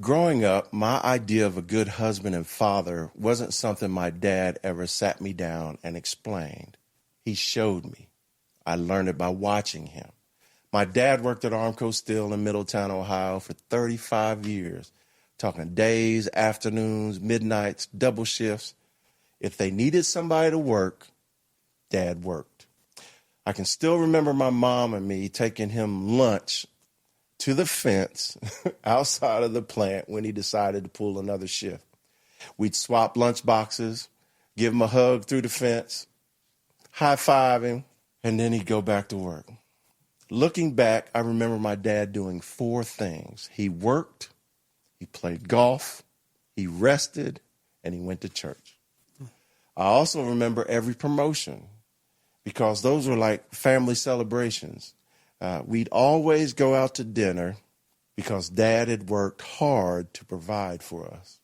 Growing up, my idea of a good husband and father wasn't something my dad ever sat me down and explained. He showed me. I learned it by watching him. My dad worked at Armco Steel in Middletown, Ohio for 35 years, talking days, afternoons, midnights, double shifts. If they needed somebody to work, Dad worked. I can still remember my mom and me taking him lunch to the fence outside of the plant when he decided to pull another shift. We'd swap lunch boxes, give him a hug through the fence, high-five him, and then he'd go back to work. Looking back, I remember my dad doing 4 things. He worked, he played golf, he rested, and he went to church. I also remember every promotion because those were like family celebrations. We'd always go out to dinner because Dad had worked hard to provide for us.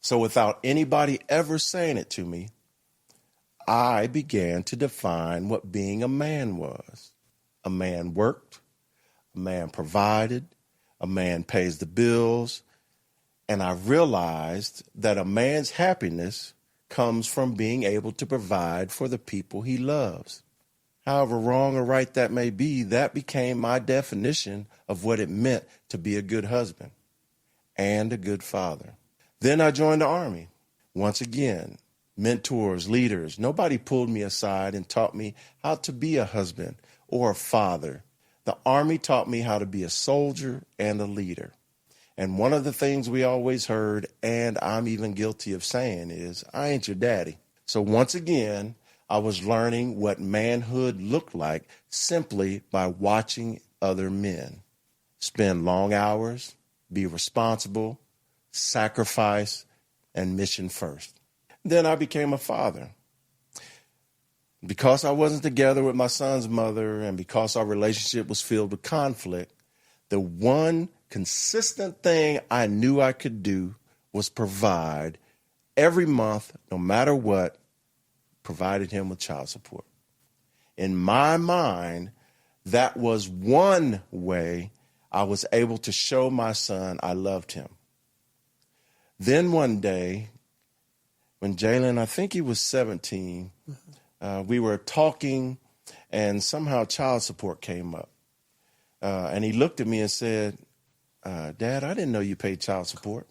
So without anybody ever saying it to me, I began to define what being a man was. A man worked, a man provided, a man pays the bills, and I realized that a man's happiness comes from being able to provide for the people he loves. However wrong or right that may be, that became my definition of what it meant to be a good husband and a good father. Then I joined the Army. Once again, mentors, leaders, nobody pulled me aside and taught me how to be a husband or a father. The Army taught me how to be a soldier and a leader. And one of the things we always heard, and I'm even guilty of saying, is, I ain't your daddy. So once again, I was learning what manhood looked like simply by watching other men spend long hours, be responsible, sacrifice, and mission first. Then I became a father. Because I wasn't together with my son's mother and because our relationship was filled with conflict, the one consistent thing I knew I could do was provide every month, no matter what, provided him with child support. In my mind, that was one way I was able to show my son I loved him. Then one day, when Jalen, I think he was 17, we were talking and somehow child support came up. And he looked at me and said, Dad, I didn't know you paid child support.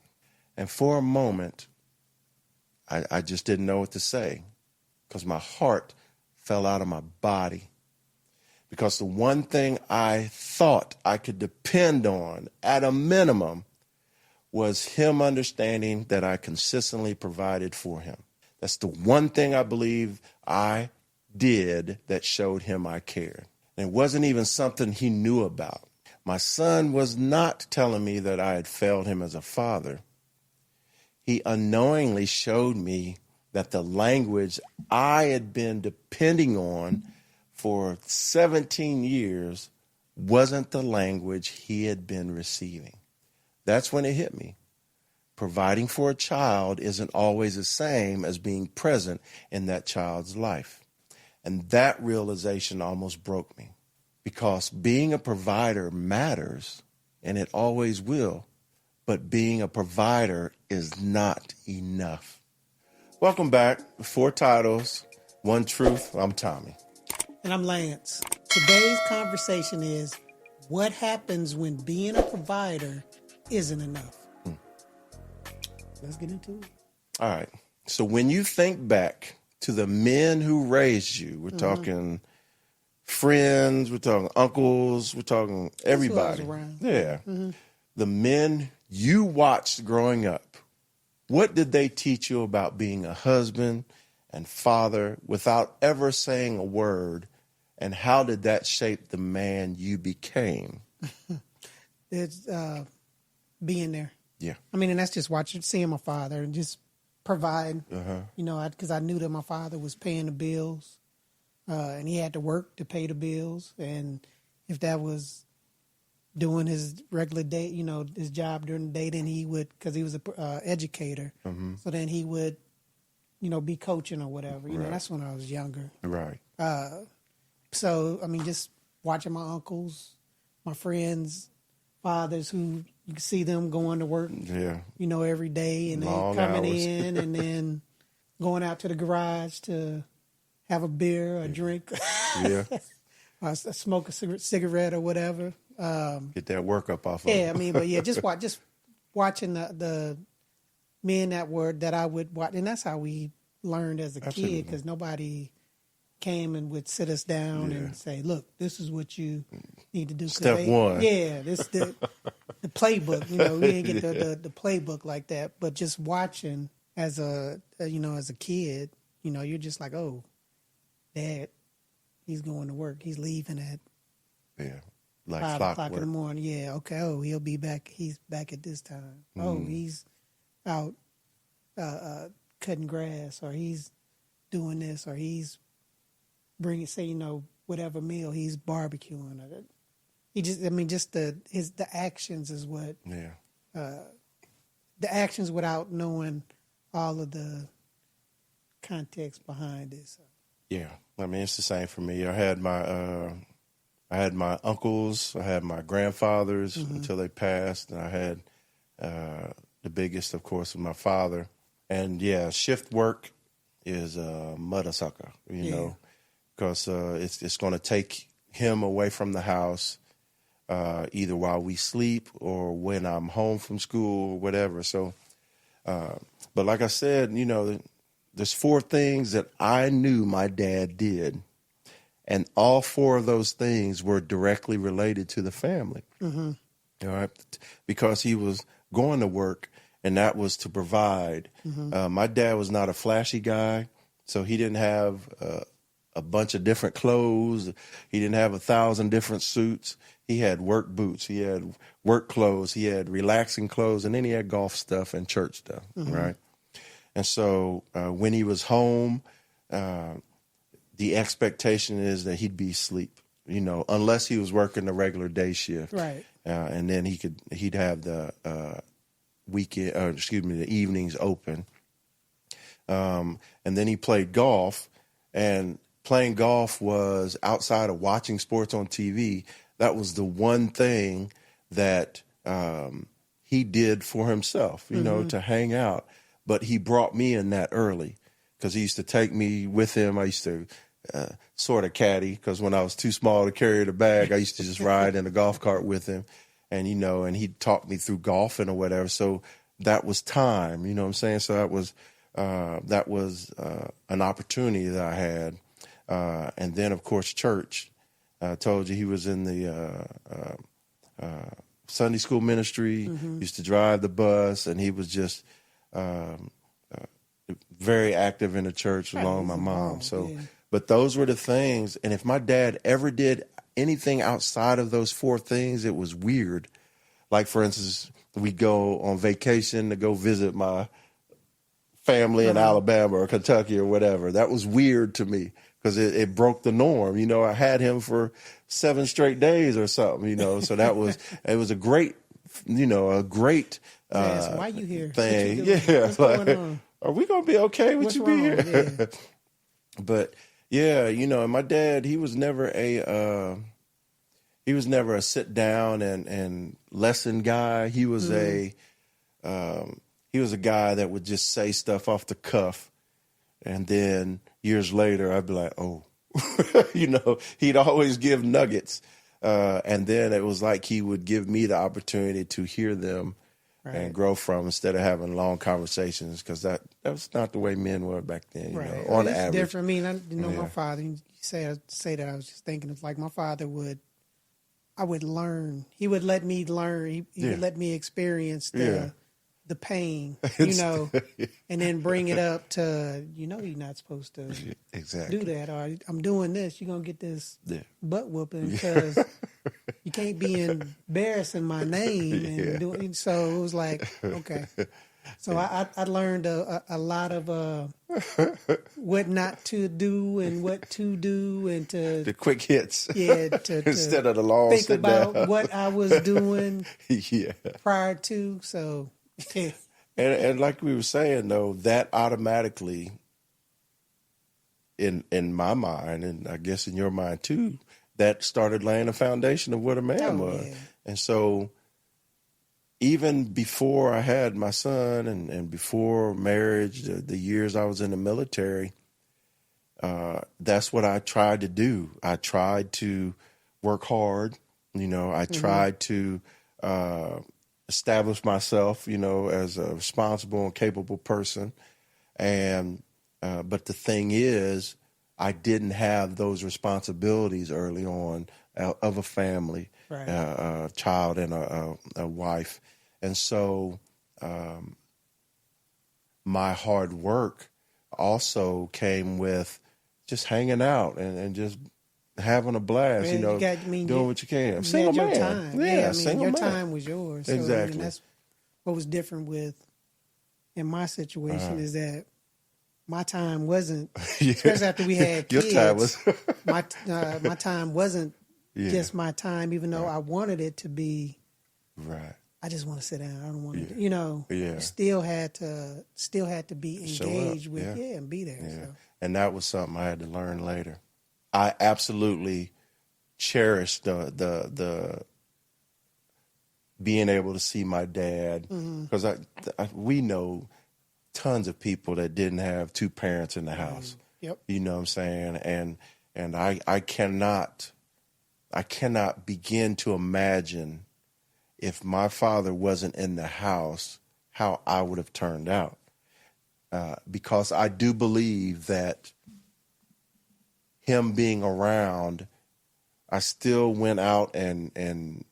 And for a moment, I just didn't know what to say because my heart fell out of my body. Because the one thing I thought I could depend on at a minimum was him understanding that I consistently provided for him. That's the one thing I believe I did that showed him I cared. And it wasn't even something he knew about. My son was not telling me that I had failed him as a father. He unknowingly showed me that the language I had been depending on for 17 years wasn't the language he had been receiving. That's when it hit me. Providing for a child isn't always the same as being present in that child's life. And that realization almost broke me because being a provider matters, and it always will, but being a provider is not enough. Welcome back. 4 titles, 1 truth. I'm Tommie. And I'm Lance. Today's conversation is what happens when being a provider isn't enough. Let's get into it. All right. So when you think back to the men who raised you, we're talking friends, we're talking uncles, we're talking everybody. Yeah. The men you watched growing up, what did they teach you about being a husband and father without ever saying a word? And how did that shape the man you became? It's being there. Yeah. I mean, and that's just seeing my father and just provide, you know, because I knew that my father was paying the bills and he had to work to pay the bills. And if that was doing his regular day, you know, his job during the day, then he would, because he was an educator. So then he would, you know, be coaching or whatever. You know, that's when I was younger. Right. So, I mean, just watching my uncles, my friends, fathers who you can see them going to work, Yeah. every day, and Long then coming hours. in and then going out to the garage to have a beer or drink, Yeah. or smoke a cigarette or whatever. Get that work up off of Yeah, I them. mean, but yeah, just watching the men that I would watch, and that's how we learned as a Absolutely. kid, because nobody came and would sit us down and say, "Look, this is what you need to do." Step one. Yeah, this the playbook. We didn't get the playbook like that, but just watching as a kid, you're just like, "Oh, Dad, he's going to work. He's leaving at Yeah. Like 5 o'clock in clockwork. the morning. Yeah, okay. Oh, he'll be back. He's back at this time. Oh, he's out cutting grass, or he's doing this, or he's bringing, whatever meal he's barbecuing. Or just the actions is what Yeah. the actions without knowing all of the context behind it. So. Yeah. I mean, it's the same for me. I had my uncles, I had my grandfathers until they passed, and I had the biggest, of course, was my father. And yeah, shift work is a mother sucker, because it's going to take him away from the house either while we sleep or when I'm home from school or whatever. So, but like I said, there's 4 things that I knew my dad did. And all 4 of those things were directly related to the family. Mm-hmm. All right. Because he was going to work, and that was to provide. Mm-hmm. My dad was not a flashy guy, so he didn't have a bunch of different clothes. He didn't have 1,000 different suits. He had work boots. He had work clothes. He had relaxing clothes, and then he had golf stuff and church stuff, right? And so when he was home, the expectation is that he'd be asleep, unless he was working the regular day shift. Right. And then he'd have the the evenings open. And then he played golf, and playing golf was outside of watching sports on TV. That was the one thing that he did for himself, to hang out. But he brought me in that early, because he used to take me with him. I used to sort of caddy, because when I was too small to carry the bag, I used to just ride in a golf cart with him, and and he'd talk me through golfing or whatever. So that was time, what I'm saying? So that was an opportunity that I had, and then of course church. I told you he was in the Sunday school ministry. Used to drive the bus, and he was just very active in the church along with my mom. So. Yeah. But those were the things, and if my dad ever did anything outside of those 4 things, it was weird. Like, for instance, we go on vacation to go visit my family in Alabama or Kentucky or whatever. That was weird to me, because it broke the norm. I had him for 7 straight days or something, so it was a great, why you here? Thing. What's going on? Are we going to be okay with you being here? Yeah. But yeah, and my dad, he was never a sit down and lesson guy. He was a guy that would just say stuff off the cuff, and then years later I'd be like, oh, he'd always give nuggets, and then it was like he would give me the opportunity to hear them. Right. And grow from, instead of having long conversations, because that was not the way men were back then. Right. On it's average, different. I mean, my father. You say that. I was just thinking, it's like my father I would learn. He would let me learn. He would let me experience the pain, and then bring it up to, you're not supposed to do that, or I'm doing this, you're going to get this butt whooping, because you can't be embarrassing my name. And doing, so it was like, okay. So I learned a lot of what not to do and what to do, and the quick hits. Yeah, instead of the long think sit about down. what I was doing prior to. So, and like we were saying, though, that automatically, in my mind, and I guess in your mind too, that started laying the foundation of what a man was. Yeah. And so even before I had my son and before marriage, the years I was in the military, that's what I tried to do. I tried to work hard. I tried to establish myself, as a responsible and capable person. And but the thing is, I didn't have those responsibilities early on of a family, Right. a child, and a wife. And so my hard work also came with just hanging out and just having a blast, Well, doing what you can. You Single had your man. time. Yeah, Your single man. time was yours. So, Exactly. that's what was different in my situation is that my time wasn't, especially after we had kids. Your time was my time wasn't just my time, even though I wanted it to be. Right. I just want to sit down. I don't want to, Yeah. Still had to be engaged with, and be there. Yeah. So. And that was something I had to learn later. I absolutely cherished the being able to see my dad, because we know tons of people that didn't have two parents in the house. Yep. You know what I'm saying? And I cannot begin to imagine if my father wasn't in the house, how I would have turned out. Because I do believe that him being around, I still went out and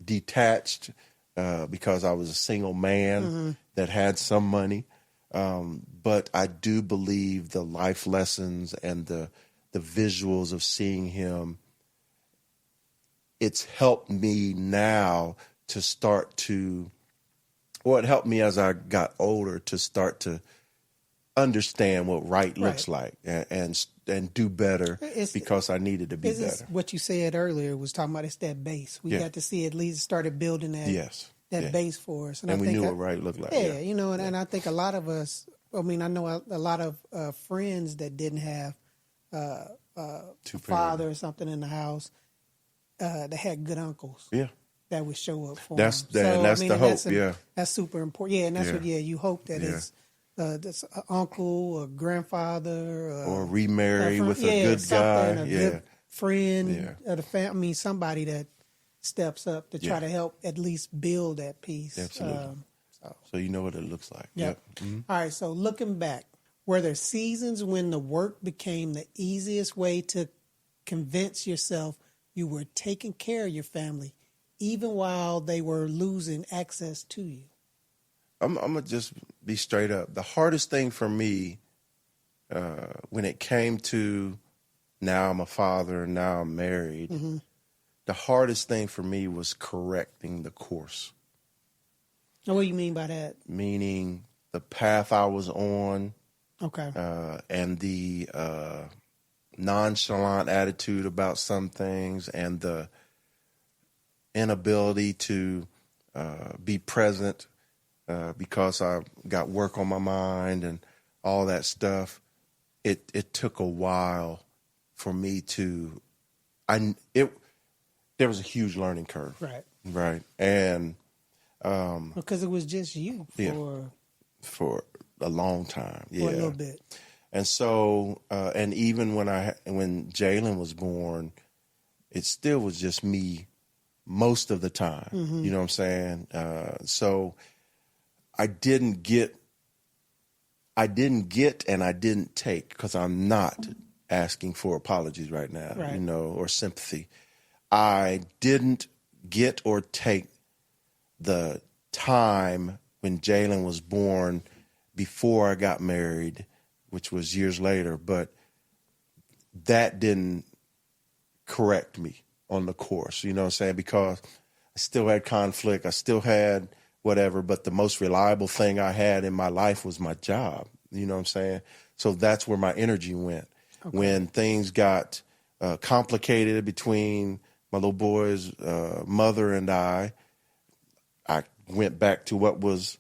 detached because I was a single man that had some money. But I do believe the life lessons and the visuals of seeing him, it's helped me now to start to, or it helped me as I got older to start to understand what right looks like and do better because I needed to be better. What you said earlier was talking about it's that base. We got to see at least started building that base for us. And we knew what right looked like. And I think a lot of us, I know a lot of friends that didn't have a father or something in the house, that had good uncles. Yeah. That would show up for them. That's the hope, That's super important. Yeah, and that's what you hope that it's this uncle or grandfather or remarry with a good guy. A good friend of the family. Somebody that steps up to try to help at least build that peace. Absolutely. So you know what it looks like. Yep. All right, so looking back, were there seasons when the work became the easiest way to convince yourself you were taking care of your family, even while they were losing access to you? I'm going to just be straight up. The hardest thing for me when it came to now I'm a father and now I'm married, the hardest thing for me was correcting the course. Now, what do you mean by that? Meaning the path I was on. Okay. And the nonchalant attitude about some things and the inability to be present because I got work on my mind and all that stuff. It took a while for me to, there was a huge learning curve. Right. And because it was just you for a long time. For a little bit. And so, and even when Jalen was born, it still was just me most of the time. You know what I'm saying? So I didn't get and I didn't take, because I'm not asking for apologies right now, or sympathy. I didn't get or take the time when Jalen was born before I got married, which was years later, but that didn't correct me on the course, you know what I'm saying? Because I still had conflict, I still had whatever, but the most reliable thing I had in my life was my job, you know what I'm saying? So that's where my energy went. Okay. When things got complicated between my little boy's mother and I went back to what was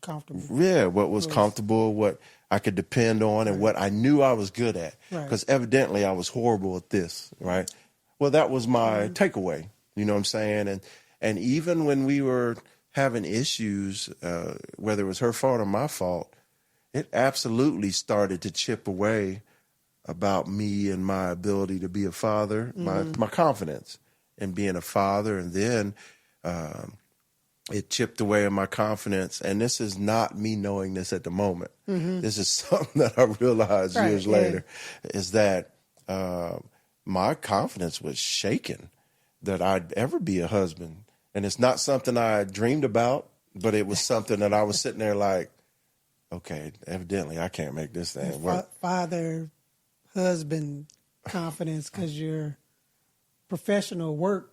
comfortable. Yeah, what was comfortable, what I could depend on, and what I knew I was good at. Because evidently I was horrible at this, Well, that was my takeaway, you know what I'm saying? And even when we were having issues, whether it was her fault or my fault, it absolutely started to chip away about me and my ability to be a father, my confidence in being a father. And then it chipped away at my confidence. And this is not me knowing this at the moment. This is something that I realized years later, is that my confidence was shaken that I'd ever be a husband. And it's not something I dreamed about, but it was something that I was sitting there like, okay, evidently I can't make this thing work. Father, husband confidence, because your professional work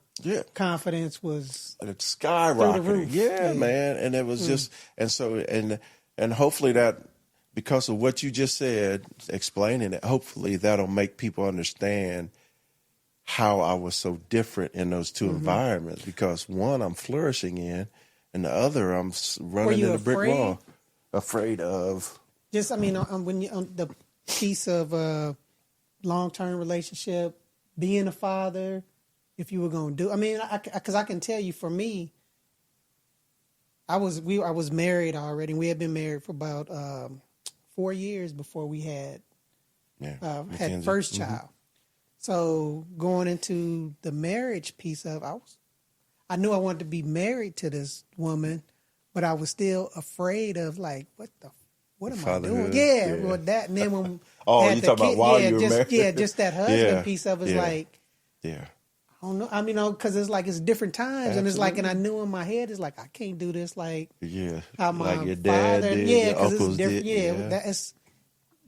confidence was it's skyrocketing. Through the roof. Yeah, man. And it was just, and so, and hopefully that, because of what you just said, explaining it, hopefully that'll make people understand how I was so different in those two environments. Because one, I'm flourishing in, and the other, I'm running in a brick wall. Afraid of? Just, I mean, when you on the piece of long-term relationship, being a father, if you were going to do, I mean, because I can tell you, for me, I was married already. We had been married for about 4 years before we had first child. So going into the marriage piece of, I knew I wanted to be married to this woman, but I was still afraid of, like, what am I doing? Yeah, well, that, and then when you talking about while you were married? Yeah, just that husband piece of it is like, I don't know. I mean, because it's like it's different times, and it's like, and I knew in my head, it's like I can't do this like how my like your dad father, did, because it's did. different. That's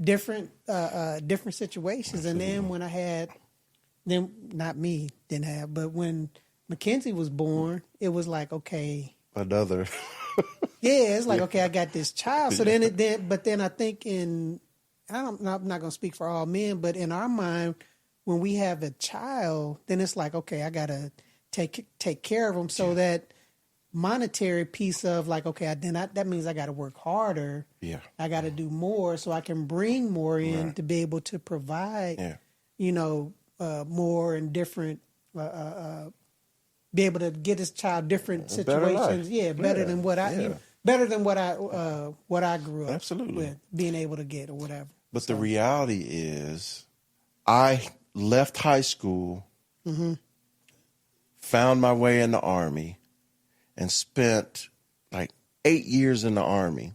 different, different situations. Absolutely. And then when I had, then not me didn't have, but when Mackenzie was born, it was like, okay, another. it's like, okay, I got this child. So but then I think I'm not going to speak for all men, but in our mind, when we have a child, then it's like, okay, I got to take care of them. So that monetary piece of like, okay, that means I got to work harder. Yeah. I got to do more so I can bring more in to be able to provide, more and different, be able to get this child different situations. Better than what I grew up with, being able to get or whatever. But the reality is, I left high school, found my way in the Army, and spent like 8 years in the Army.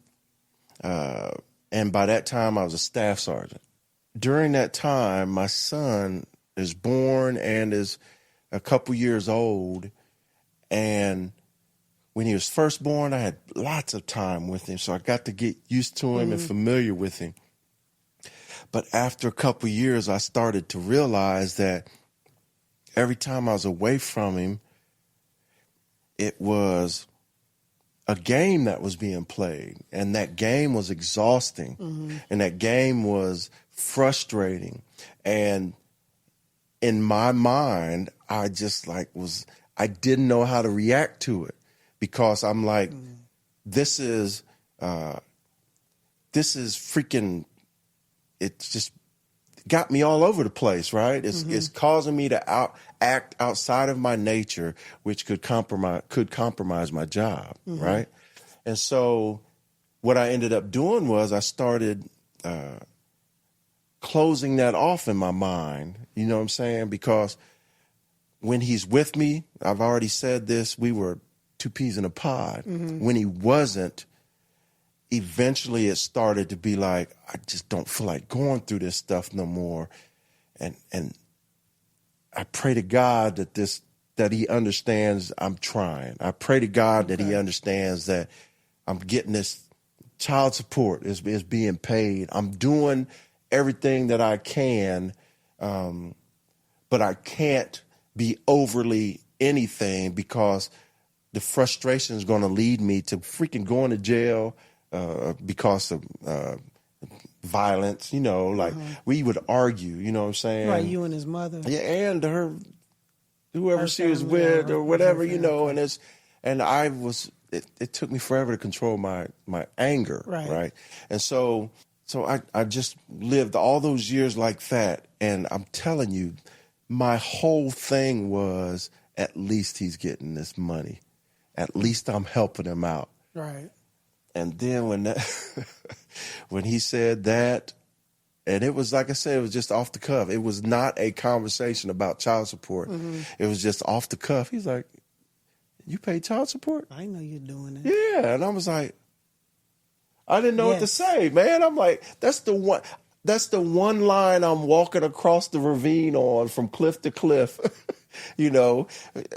And by that time, I was a staff sergeant. During that time, my son is born and is a couple years old. And when he was first born, I had lots of time with him. So I got to get used to him and familiar with him. But after a couple of years, I started to realize that every time I was away from him, it was a game that was being played. And that game was exhausting. And that game was frustrating. And in my mind, I just I didn't know how to react to it, because I'm like, this is freaking, it just got me all over the place, right? It's causing me to act outside of my nature, which could compromise my job, right? And so what I ended up doing was I started closing that off in my mind, you know what I'm saying? Because when he's with me, I've already said this, we were two peas in a pod. When he wasn't, eventually it started to be like, I just don't feel like going through this stuff no more. And I pray to God that he understands I'm trying. I pray to God that he understands that I'm getting this child support is being paid. I'm doing everything that I can, but I can't be overly anything, because the frustration is going to lead me to freaking going to jail because of violence, we would argue, you know what I'm saying? Right, you and his mother. Yeah, and whoever she was with or whatever, and I was, it took me forever to control my anger, right? And so I just lived all those years like that, and I'm telling you, my whole thing was, at least he's getting this money. At least I'm helping him out. Right. And then when he said that, and it was, like I said, it was just off the cuff. It was not a conversation about child support. Mm-hmm. It was just off the cuff. He's like, you pay child support? I know you're doing it. Yeah. And I was like, I didn't know what to say, man. I'm like, that's the one line I'm walking across the ravine on from cliff to cliff,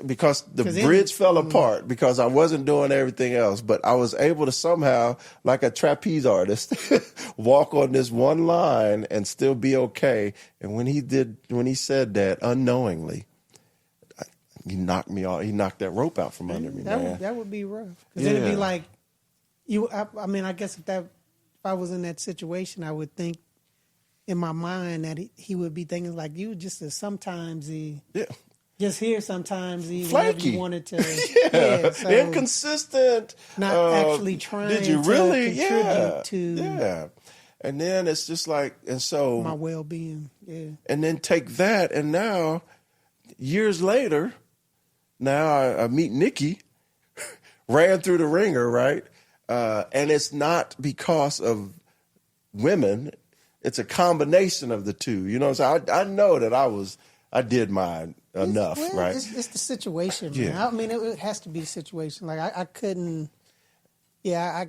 because the bridge fell apart because I wasn't doing everything else. But I was able to somehow, like a trapeze artist, walk on this one line and still be okay. And when he said that unknowingly, he knocked me off. He knocked that rope out from under me, man. That would be rough. Because then it'd be like, I guess if I was in that situation, I would think in my mind that he would be thinking like you just sometimes just here sometimes whenever you wanted to so inconsistent, not actually trying. Did you really? To contribute to and then it's just like, and so my well-being, and then take that, and now years later, now I meet Nikki, ran through the ringer, right? And it's not because of women. It's a combination of the two. You know what I'm saying? I know that I did mine enough, right? It's the situation, man. Yeah. I mean, it has to be the situation. Like, I couldn't, I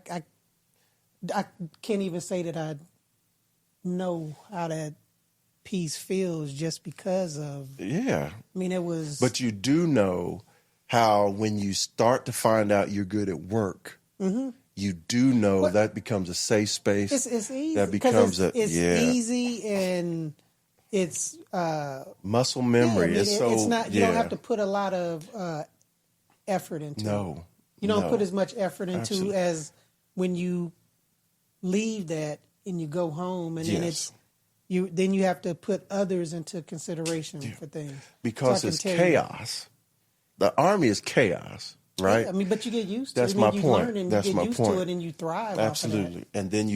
can't even say that I know how that piece feels just because of. Yeah. I mean, it was. But you do know how when you start to find out you're good at work, mm-hmm. you do know that becomes a safe space. It's easy. That becomes it's easy and it's muscle memory. It's so it's not. You don't have to put a lot of effort into it. No. You don't put as much effort into Absolutely. as when you leave that and you go home, and then you have to put others into consideration for things because it's chaos. The Army is chaos, right? Yeah, I mean, but you get used to it. That's my you point. learn and That's you get my used point. to it and you thrive. Absolutely. Off of And then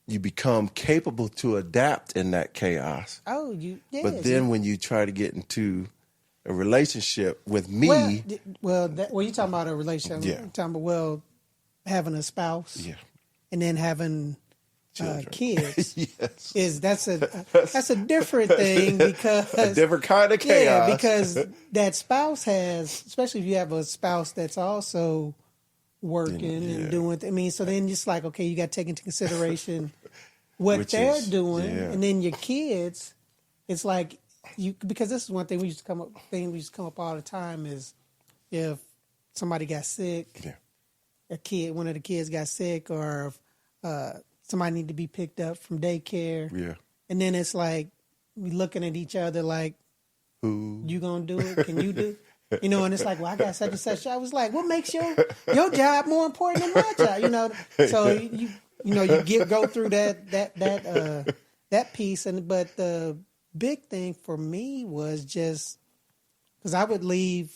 you become capable to adapt in that chaos. Oh, But then when you try to get into a relationship with me. Well, you're talking about a relationship. Yeah. I'm talking about, having a spouse. Yeah. And then having kids. Yes. That's a different thing because a different kind of chaos. Yeah, because that spouse has, especially if you have a spouse that's also working and doing. So then it's like, okay, you got to take into consideration what they're doing, and then your kids. It's like because this is one thing we used to come up all the time is if somebody got sick, one of the kids got sick, or if somebody need to be picked up from daycare, and then it's like we looking at each other like, who you gonna do it? Can you do? And it's like, well, I got such and such. I was like, what makes your job more important than my job? So you go through that piece, but the big thing for me was just because I would leave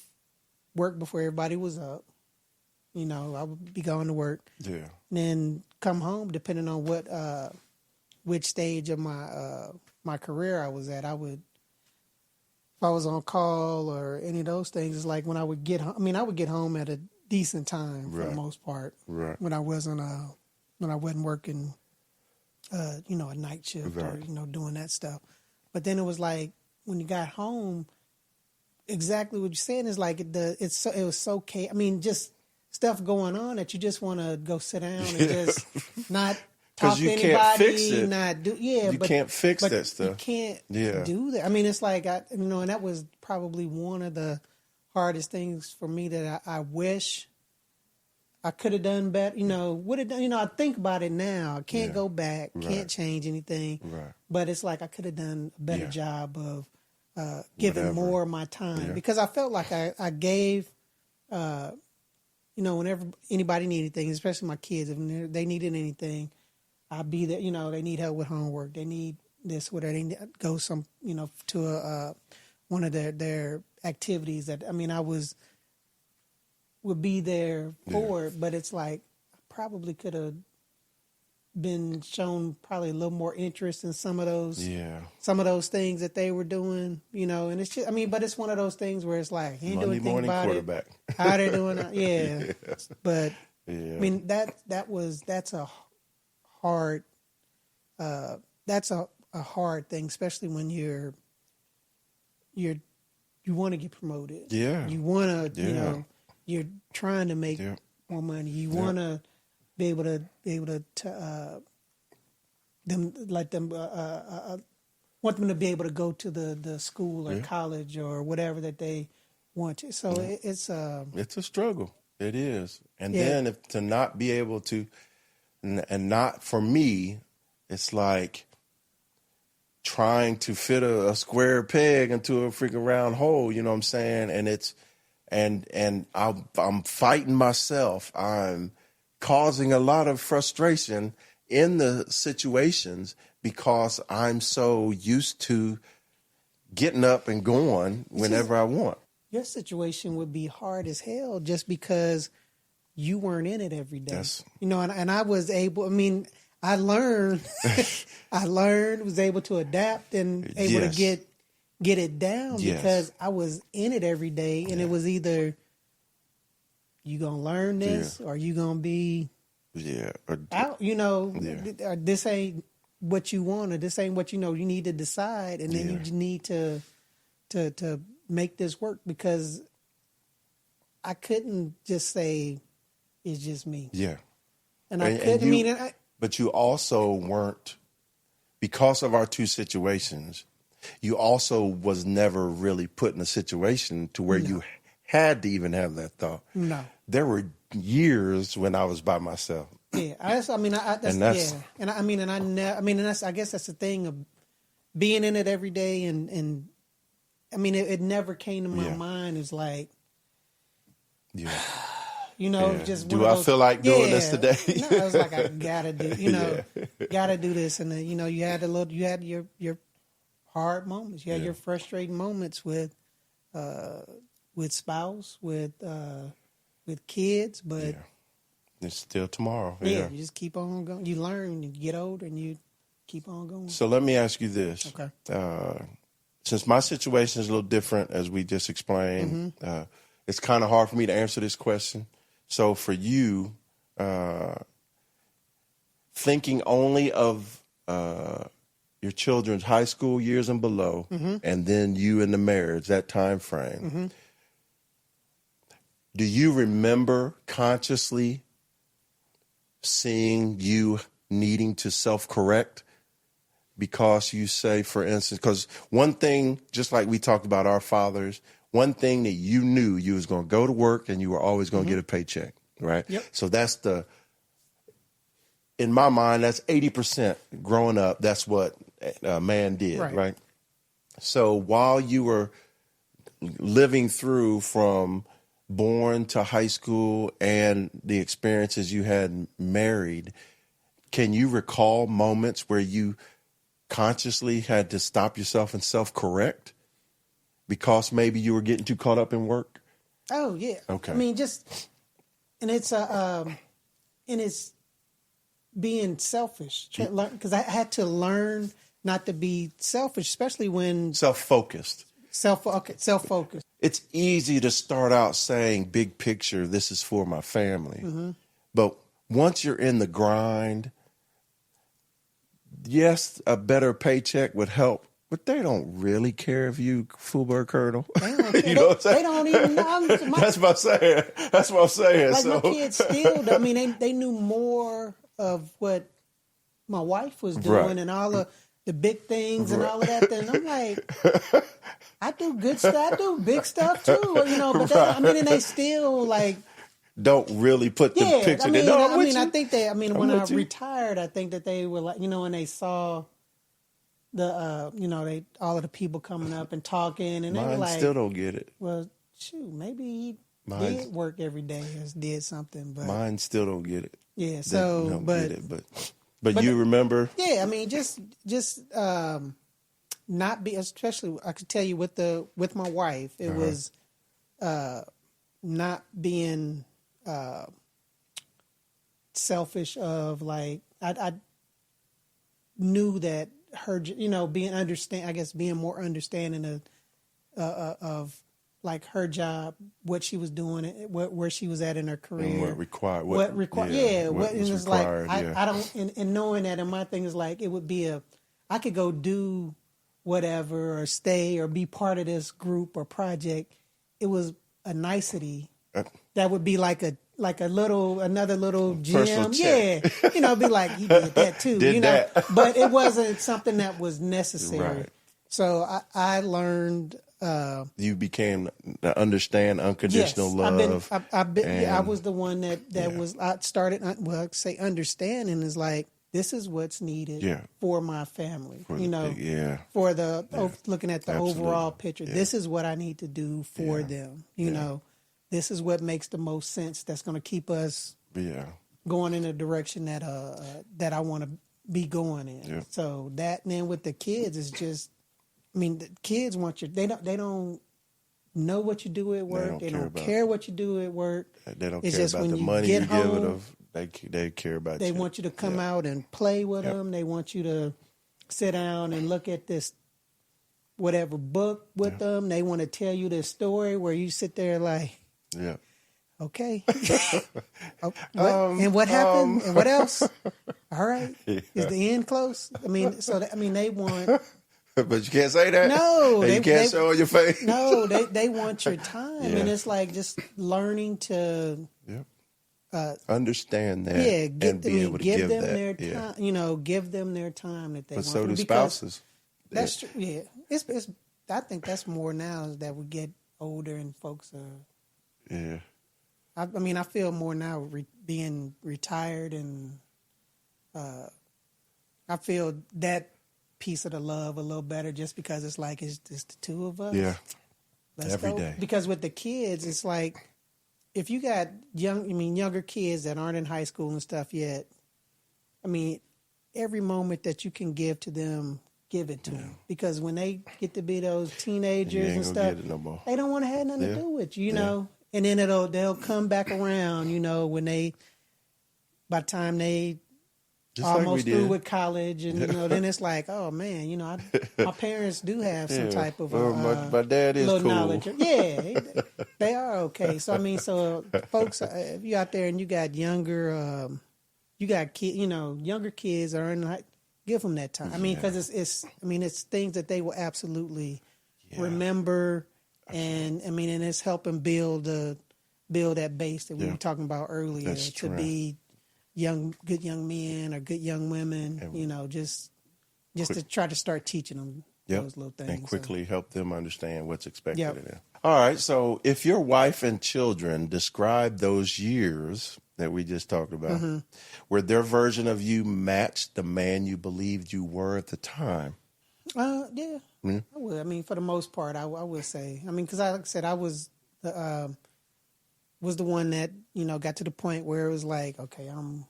work before everybody was up. I would be going to work, and then come home depending on which stage of my career I was at. If I was on call or any of those things, it's like when I would get home. I mean, I would get home at a decent time for the most part. Right. When I wasn't working, a night shift or doing that stuff. But then it was like when you got home, exactly what you're saying is like it was so I mean, just stuff going on that you just want to go sit down and just not talk to anybody. Can't fix it. Not do you can't fix that stuff. You can't do that. I mean, it's like and that was probably one of the hardest things for me that I wish I could have done better. Would have done. I think about it now. I can't go back. Can't change anything. Right. But it's like I could have done a better job of giving more of my time because I felt like I gave. Whenever anybody needed anything, especially my kids, if they needed anything, I'd be there. They need help with homework. They need this, whatever. They need to go to one of their activities. That I would be there for it, but it's like I probably could have been shown probably a little more interest in some of those things that they were doing, you know. And it's just, I mean, but it's one of those things where it's like, he ain't doing anything about quarterback. it. How they doing it? Yeah. Yes. But yeah. I mean, that's a hard, that's a hard thing, especially when you want to get promoted. Yeah. You want to, you know, you're trying to make more money. You want to be able to want them to be able to go to the school or college or whatever that they want to. So it's a struggle. It is. And then to not be able to, and not for me, it's like trying to fit a square peg into a freaking round hole, you know what I'm saying? And it's, and I'm fighting myself. I'm causing a lot of frustration in the situations because I'm so used to getting up and going whenever I want. Your situation would be hard as hell just because you weren't in it every day. Yes. You know, and I was able, I mean, I learned, was able to adapt and able to get it down because I was in it every day, and it was either you gonna learn this or you gonna be out, you know, or this ain't what you want, or this ain't what you know. You need to decide, and then you need to make this work, because I couldn't just say it's just me. Yeah, and I couldn't but you also weren't, because of our two situations, you also was never really put in a situation to where you had to even have that thought. No. There were years when I was by myself. Yeah. I guess that's the thing of being in it every day, and I mean, it never came to my mind as like, you know, just do I feel like doing this today? No, I was like, I gotta do, you know, gotta do this, and then, you know, you had your hard moments, you had your frustrating moments with spouse, with kids, but it's still tomorrow. You just keep on going. You learn, you get older, and you keep on going. So let me ask you this: since my situation is a little different, as we just explained, it's kind of hard for me to answer this question. So for you, thinking only of your children's high school years and below, and then you in the marriage, that time frame, do you remember consciously seeing you needing to self-correct? Because you say, for instance, because one thing, just like we talked about our fathers, one thing that you knew, you was going to go to work and you were always going to get a paycheck, right? Yep. So that's in my mind, that's 80% growing up. That's what a man did, right? So while you were living through from born to high school and the experiences you had married, can you recall moments where you consciously had to stop yourself and self-correct because maybe you were getting too caught up in work? Oh yeah. Okay. I mean, it's being selfish, because I had to learn not to be selfish, especially when self-focused. Self-focused. It's easy to start out saying big picture, this is for my family. But once you're in the grind, yes, a better paycheck would help, but they don't really care if you Fullberg Colonel. You know what I'm saying? They don't even know. That's what I'm saying. Like, my kids still, I mean, they knew more of what my wife was doing and all of the big things and all of that. Then I'm like, I do good stuff. I do big stuff too, you know. But and they still like don't really put the picture. When I retired, I think that they were like, you know, when they saw the, you know, all of the people coming up and talking, and they were like, still don't get it. Well, shoot, maybe he did work every day or did something, but mine still don't get it. Yeah. So, but you remember? Yeah, I mean, just not be, especially I could tell you with my wife, it was not being selfish of like I knew that her, being more understanding of like her job, what she was doing, where she was at in her career, and what required, and it's like required, I don't, and knowing that, and my thing is like it would be I could go do whatever or stay or be part of this group or project. It was a nicety that would be like another little gem. Yeah. Be like, he did that too, that. But it wasn't something that was necessary. Right. So I learned, you became to understand unconditional love. I was the one I started, say understanding is like, this is what's needed for my family, for looking at the overall picture. Yeah. This is what I need to do for them. You know, this is what makes the most sense. That's going to keep us going in the direction that I want to be going in. Yeah. So that, and then with the kids, is just, the kids want you. They don't know what you do at work. They don't care what you do at work. They don't care about the money you give them. They care about you. They want you to come out and play with them. They want you to sit down and look at this whatever book with them. They want to tell you this story where you sit there like, okay. And what happened? And what else? All right. Is the end close? They want... But you can't say that. No, you can't show on your face. No, they want your time, and it's like just learning to understand that, and be able to give them their time. Give them their time that they want. But so do spouses. That's true. Yeah, it's. I think that's more now as that we get older and folks are. Yeah. I feel more now being retired, and I feel that piece of the love a little better just because it's like it's the two of us. Yeah. Let's Every go. day. Because with the kids, it's like if you got younger kids that aren't in high school and stuff yet, every moment that you can give to them, give it to them. Because when they get to be those teenagers and stuff, they don't want to have nothing to do with you, know. And then they'll come back around, when by the time they just almost through with college, and then it's like, oh man, my parents do have some type of my dad is little cool. knowledge. Yeah, they are okay. So so folks, if you out there and you got younger, younger kids are in like, give them that time. Because it's things that they will absolutely remember, and and it's helping build that base that we were talking about earlier to be good young men or good young women, just to try to start teaching them those little things. And quickly help them understand what's expected of them. All right, so if your wife and children describe those years that we just talked about, where their version of you matched the man you believed you were at the time? Yeah. I would. For the most part, I would say. Because like I said, I was the one that, got to the point where it was like, okay, I'm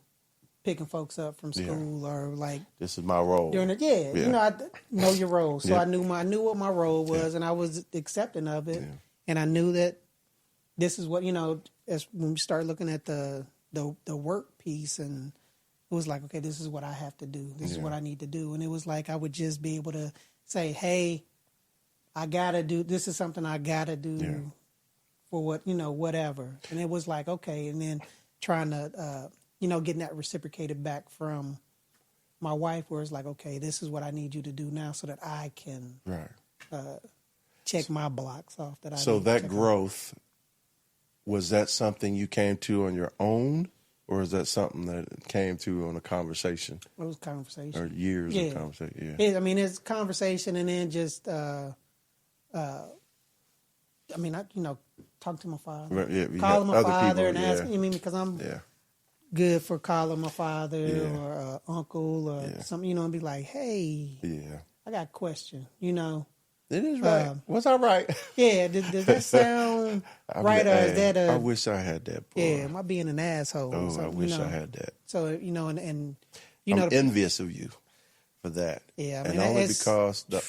picking folks up from school or like. This is my role. During it, I know your role. So I knew what my role was, and I was accepting of it. Yeah. And I knew that this is what, as when we start looking at the work piece, and it was like, okay, this is what I have to do. This is what I need to do. And it was like I would just be able to say, hey, I got to do, this is something I got to do for what, whatever. And it was like, okay. And then trying to, getting that reciprocated back from my wife, where it's like, okay, this is what I need you to do now so that I can check my blocks off. So that growth, was that something you came to on your own? Or is that something that came to on a conversation? It was conversation. Or years of conversation, it's conversation, and then just, talk to my father. Call him my father and ask him, because I'm good for calling my father or uncle or something, and be like, hey, I got a question, It is right. Was I right? Yeah. Does that sound right, or is that I wish I had that. Boy. Yeah. Am I being an asshole? Oh, I wish I had that. So and I'm envious of you for that. Yeah, and only because the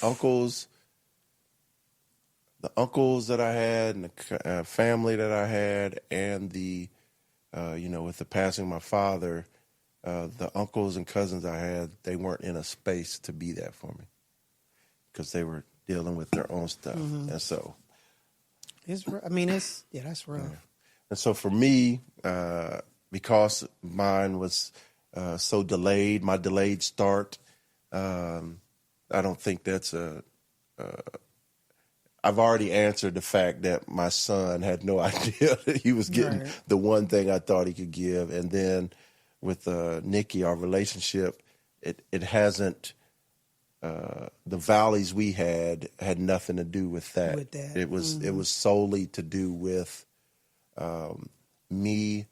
uncles that I had, and the family that I had, and the with the passing of my father, the uncles and cousins I had, they weren't in a space to be that for me because they were dealing with their own stuff. And so it's that's rough. Yeah. And so for me, because mine was so delayed, my delayed start, I don't think that's I've already answered the fact that my son had no idea that he was getting the one thing I thought he could give. And then with Nikki, our relationship, it hasn't, the valleys we had nothing to do with that. It was solely to do with me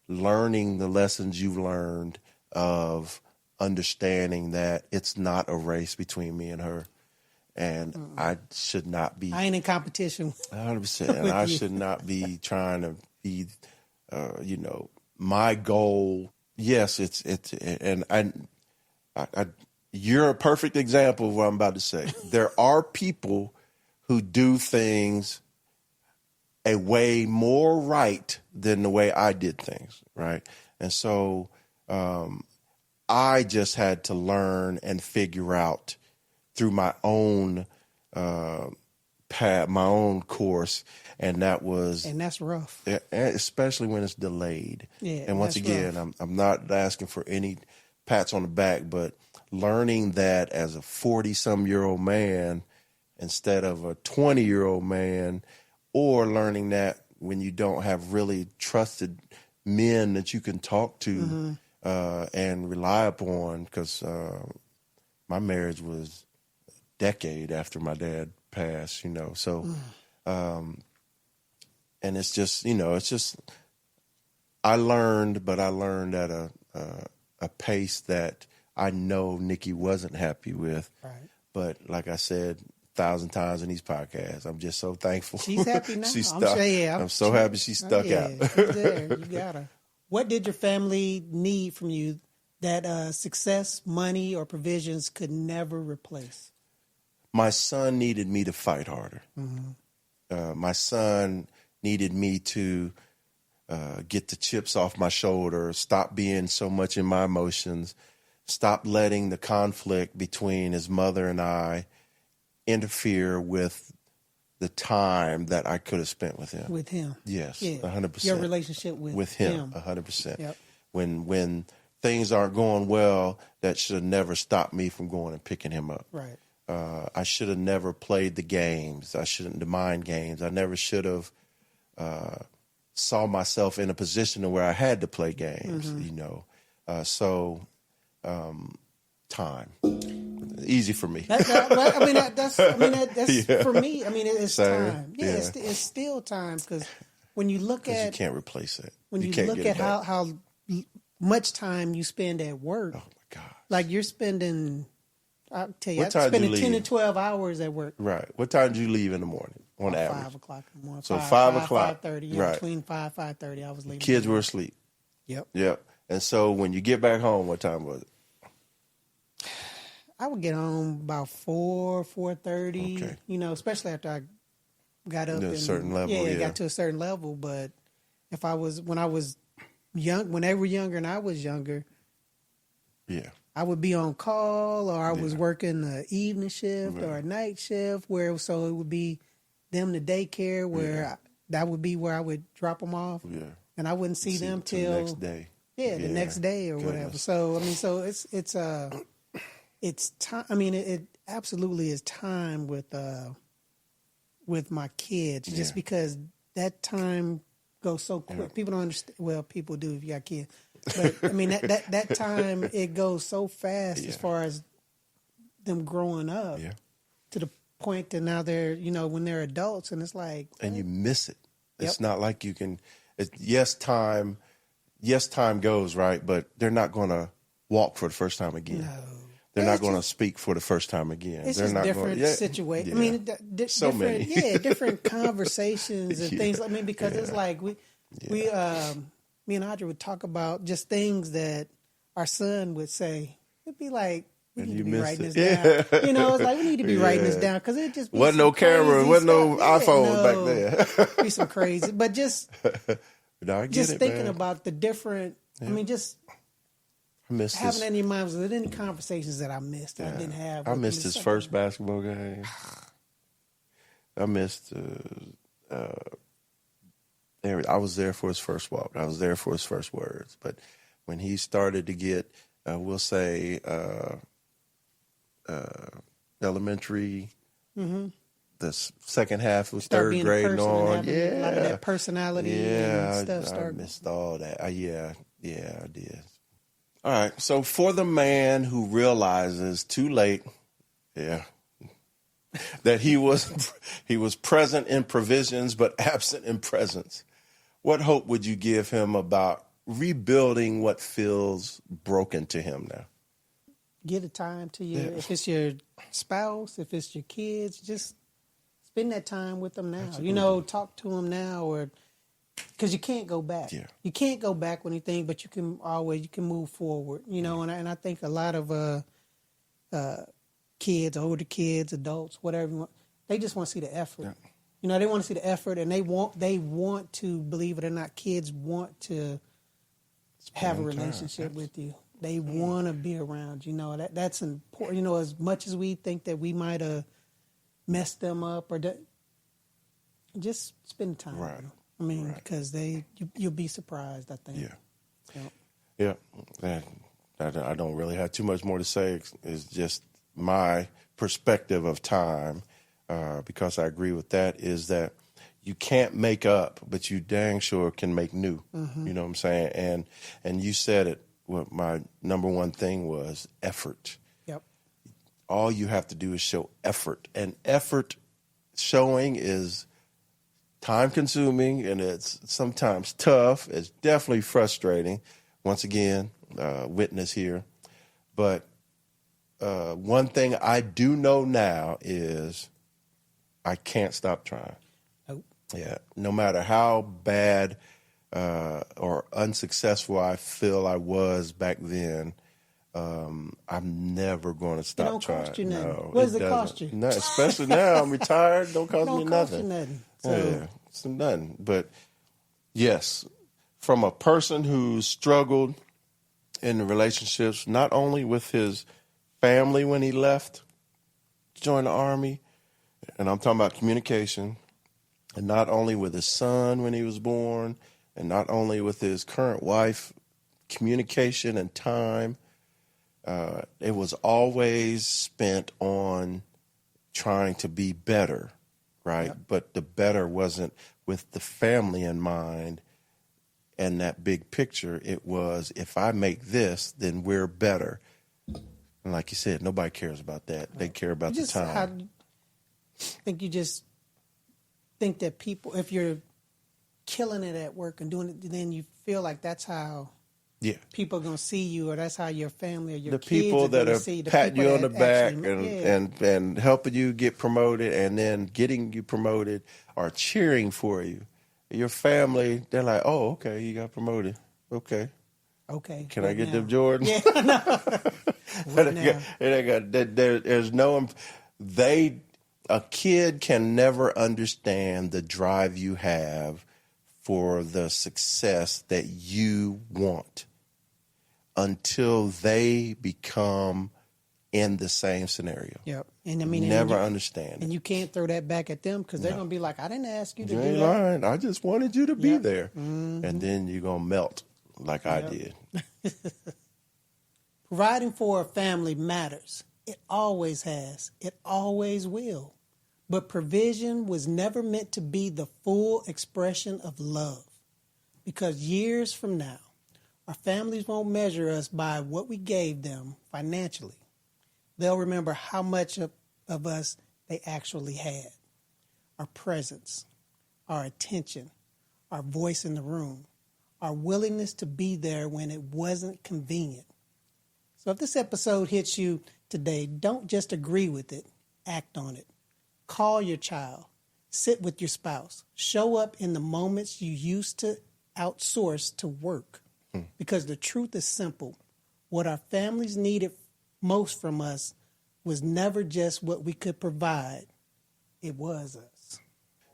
learning the lessons you've learned of understanding that it's not a race between me and her. And I should not be. I ain't in competition. 100%. And I should not be trying to be, my goal. Yes, you're a perfect example of what I'm about to say. There are people who do things a way more right than the way I did things, right? And so I just had to learn and figure out through my own path, my own course, and that's rough, especially when it's delayed. Yeah, and once again, I'm not asking for any pats on the back, but learning that as a 40-some-year-old man instead of a 20-year-old man, or learning that when you don't have really trusted men that you can talk to and rely upon, because my marriage was decade after my dad passed, so and it's just I learned at a pace that I know Nikki wasn't happy with, right. But like I said 1,000 times in these podcasts, I'm just so thankful she's happy now. I'm so happy she stuck out. She's there. You got her. What did your family need from you that success, money, or provisions could never replace? My son needed me to fight harder. My son needed me to get the chips off my shoulder, stop being so much in my emotions, stop letting the conflict between his mother and I interfere with the time that I could have spent with him. With him. Yes, 100%. Your relationship with him. 100%. Yep. When things aren't going well, that should have never stopped me from going and picking him up. Right. I should have never played the games. The mind games. I never should have saw myself in a position where I had to play games, time. Easy for me. That's for me. I mean, it's time. Yeah, it's still time, because when you look at, you can't replace it. When you look at how much time you spend at work. Oh my God! Like you're spending. I'll tell you, I'm What time spending do you 10 to leave? 12 hours at work. Right. What time do you leave in the morning on average? 5 o'clock in the morning. So 5 o'clock. 5:30. Yeah, Right. Between 5:30, I was leaving. Kids were asleep. Yep. Yep. And so when you get back home, what time was it? I would get home about 4:30. Okay. Especially after I got up To a certain level. Yeah, got to a certain level. But when I was young, when they were younger and I was younger, yeah, I would be on call, or I was working an evening shift or a night shift, so it would be them to daycare, where that would be where I would drop them off, and I wouldn't see them till the next day. the next day or whatever. So it's time. I mean, it absolutely is time with my kids, just because that time goes so quick. Yeah. People don't understand. Well, people do if you got kids. But I mean, that time, it goes so fast as far as them growing up to the point that now they're, when they're adults, and it's like, and you miss it. It's not like you can. Time goes right, but they're not going to walk for the first time again. No. They're not going to speak for the first time again. It's they're just not situation. Yeah. I mean, so different, many. different conversations and things. I mean, because it's like we me and Audrey would talk about just things that our son would say. It'd be like, we need to be writing this down. It's like, we need to be writing this down, because it just be wasn't no camera, wasn't no iPhone back then. Be some crazy, but just No, I get just it, thinking man. about the different. I mean, just missed having that in your mind. Was there any conversations that I missed that I didn't have? I missed his first basketball game. I missed. I was there for his first walk. I was there for his first words. But when he started to get, we'll say, elementary. Mm-hmm. The second half was third grade and on. Yeah, a lot of that personality and stuff. I missed all that. Yeah, I did. All right. So for the man who realizes too late, that he was present in provisions but absent in presence, what hope would you give him about rebuilding what feels broken to him now? Give the time to you. If it's your spouse, if it's your kids, just spend that time with them now. Absolutely. Talk to them now, or because you can't go back. Yeah. You can't go back with anything, but you can move forward. And I think a lot of kids, older kids, adults, whatever, they just want to see the effort. Yeah. They want to see the effort, and they want to, believe it or not, kids want to have a relationship with you. They want to be around you. That's important. As much as we think that we might have messed them up, just spend time. Right. Because you'll be surprised, I think. Yeah. I don't really have too much more to say. It's just my perspective of time, because I agree with that, is that you can't make up, but you dang sure can make new. Mm-hmm. You know what I'm saying? And you said it. What my number one thing was effort. Yep. All you have to do is show effort. And effort showing is time-consuming, and it's sometimes tough. It's definitely frustrating. Once again, witness here. But one thing I do know now is I can't stop trying. Nope. Yeah. No matter how bad or unsuccessful I feel I was back then, I'm never going to stop trying. It don't cost you nothing. No, what does it cost you? No, especially now I'm retired. Don't cost me nothing. You nothing. So. It's nothing. But yes, from a person who struggled in the relationships, not only with his family when he left to join the Army, and I'm talking about communication, and not only with his son when he was born, and not only with his current wife, communication and time, it was always spent on trying to be better, right? Yep. But the better wasn't with the family in mind and that big picture. It was, if I make this, then we're better. And like you said, nobody cares about that. They care about the time. You just think that people, if you're killing it at work and doing it, then you feel like that's how people are going to see you, or that's how your family or your kids people are that are patting you on the back and helping you get promoted, and then getting you promoted, are cheering for you. Your family, they're like, oh, okay, you got promoted. Okay. Can I get them Jordans? Yeah. A kid can never understand the drive you have for the success that you want until they become in the same scenario. Yep. Never understand it. And you can't throw that back at them, because they're going to be like, I didn't ask you to do that. Lying. I just wanted you to be there. Mm-hmm. And then you're going to melt like I did. Providing for a family matters. It always has. It always will. But provision was never meant to be the full expression of love. Because years from now, our families won't measure us by what we gave them financially. They'll remember how much of us they actually had. Our presence, our attention, our voice in the room, our willingness to be there when it wasn't convenient. So if this episode hits you today, don't just agree with it, act on it. Call your child, sit with your spouse, show up in the moments you used to outsource to work. Because the truth is simple. What our families needed most from us was never just what we could provide. It was us.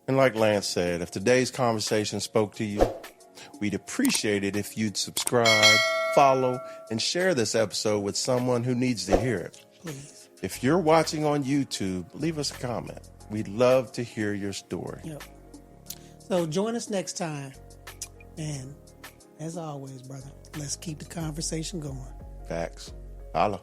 And like Lance said, if today's conversation spoke to you, we'd appreciate it if you'd subscribe, follow, and share this episode with someone who needs to hear it. Please. If you're watching on YouTube, leave us a comment. We'd love to hear your story. Yep. So join us next time. And as always, brother, let's keep the conversation going. Facts. Holla.